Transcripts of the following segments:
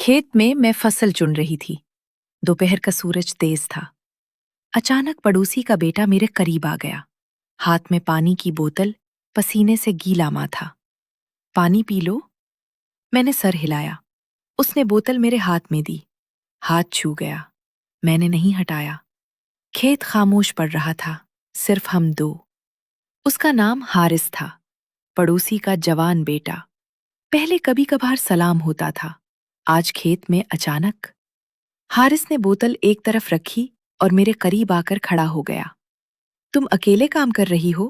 खेत में मैं फसल चुन रही थी। दोपहर का सूरज तेज था। अचानक पड़ोसी का बेटा मेरे करीब आ गया। हाथ में पानी की बोतल, पसीने से गीला मुंह था। पानी पी लो। मैंने सर हिलाया। उसने बोतल मेरे हाथ में दी। हाथ छू गया। मैंने नहीं हटाया। खेत खामोश पड़ रहा था, सिर्फ हम दो। उसका नाम हारिस था, पड़ोसी का जवान बेटा। पहले कभी कभार सलाम होता था, आज खेत में अचानक। हारिस ने बोतल एक तरफ रखी और मेरे करीब आकर खड़ा हो गया। तुम अकेले काम कर रही हो?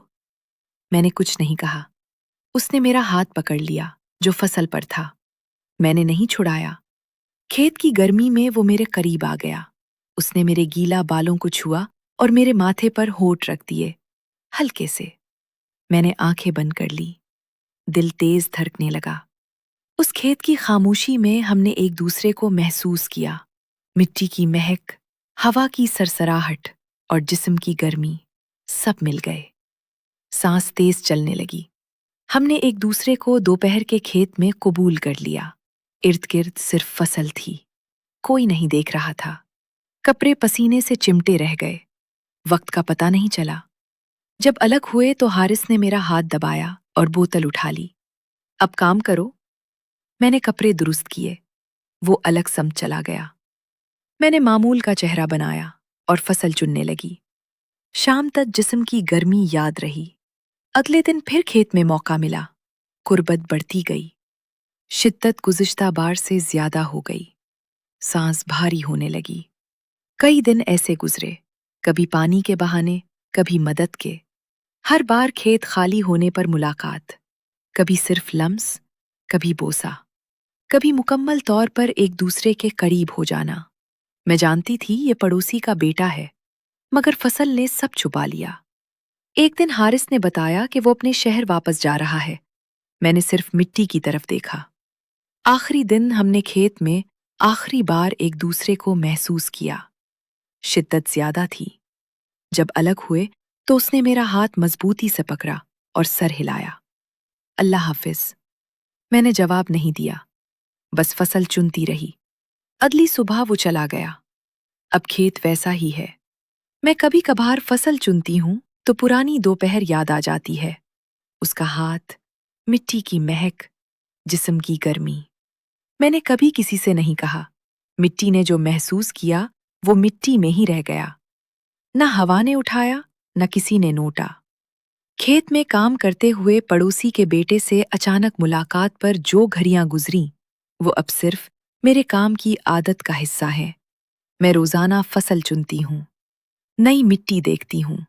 मैंने कुछ नहीं कहा। उसने मेरा हाथ पकड़ लिया, जो फसल पर था। मैंने नहीं छुड़ाया। खेत की गर्मी में वो मेरे करीब आ गया। उसने मेरे गीला बालों को छुआ और मेरे माथे पर होंठ रख दिए, हल्के से। मैंने आंखें बंद कर ली। दिल तेज धड़कने लगा। उस खेत की खामोशी में हमने एक दूसरे को महसूस किया। मिट्टी की महक, हवा की सरसराहट और जिस्म की गर्मी, सब मिल गए। सांस तेज चलने लगी। हमने एक दूसरे को दोपहर के खेत में कबूल कर लिया। इर्द गिर्द सिर्फ फसल थी, कोई नहीं देख रहा था। कपड़े पसीने से चिमटे रह गए। वक्त का पता नहीं चला। जब अलग हुए तो हारिस ने मेरा हाथ दबाया और बोतल उठा ली। अब काम करो। मैंने कपड़े दुरुस्त किए। वो अलग सम चला गया। मैंने मामूल का चेहरा बनाया और फसल चुनने लगी। शाम तक जिस्म की गर्मी याद रही। अगले दिन फिर खेत में मौका मिला। कुर्बत बढ़ती गई। शिद्दत गुज़िश्ता बार से ज्यादा हो गई। सांस भारी होने लगी। कई दिन ऐसे गुजरे, कभी पानी के बहाने, कभी मदद के। हर बार खेत खाली होने पर मुलाकात, कभी सिर्फ लम्स, कभी बोसा, कभी मुकम्मल तौर पर एक दूसरे के करीब हो जाना। मैं जानती थी ये पड़ोसी का बेटा है, मगर फसल ने सब छुपा लिया। एक दिन हारिस ने बताया कि वो अपने शहर वापस जा रहा है। मैंने सिर्फ मिट्टी की तरफ देखा। आखिरी दिन हमने खेत में आखिरी बार एक दूसरे को महसूस किया। शिद्दत ज्यादा थी। जब अलग हुए तो उसने मेरा हाथ मजबूती से पकड़ा और सर हिलाया। अल्लाह हाफिज। मैंने जवाब नहीं दिया, बस फसल चुनती रही। अगली सुबह वो चला गया। अब खेत वैसा ही है। मैं कभी कभार फसल चुनती हूँ तो पुरानी दोपहर याद आ जाती है। उसका हाथ, मिट्टी की महक, जिस्म की गर्मी। मैंने कभी किसी से नहीं कहा। मिट्टी ने जो महसूस किया वो मिट्टी में ही रह गया। न हवा ने उठाया, न किसी ने नोटा। खेत में काम करते हुए पड़ोसी के बेटे से अचानक मुलाकात पर जो घड़ियां गुजरी, वो अब सिर्फ मेरे काम की आदत का हिस्सा है। मैं रोजाना फसल चुनती हूँ, नई मिट्टी देखती हूँ,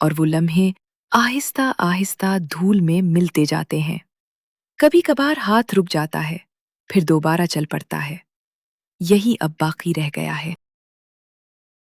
और वो लम्हे आहिस्ता आहिस्ता धूल में मिलते जाते हैं। कभी कभार हाथ रुक जाता है, फिर दोबारा चल पड़ता है। यही अब बाकी रह गया है।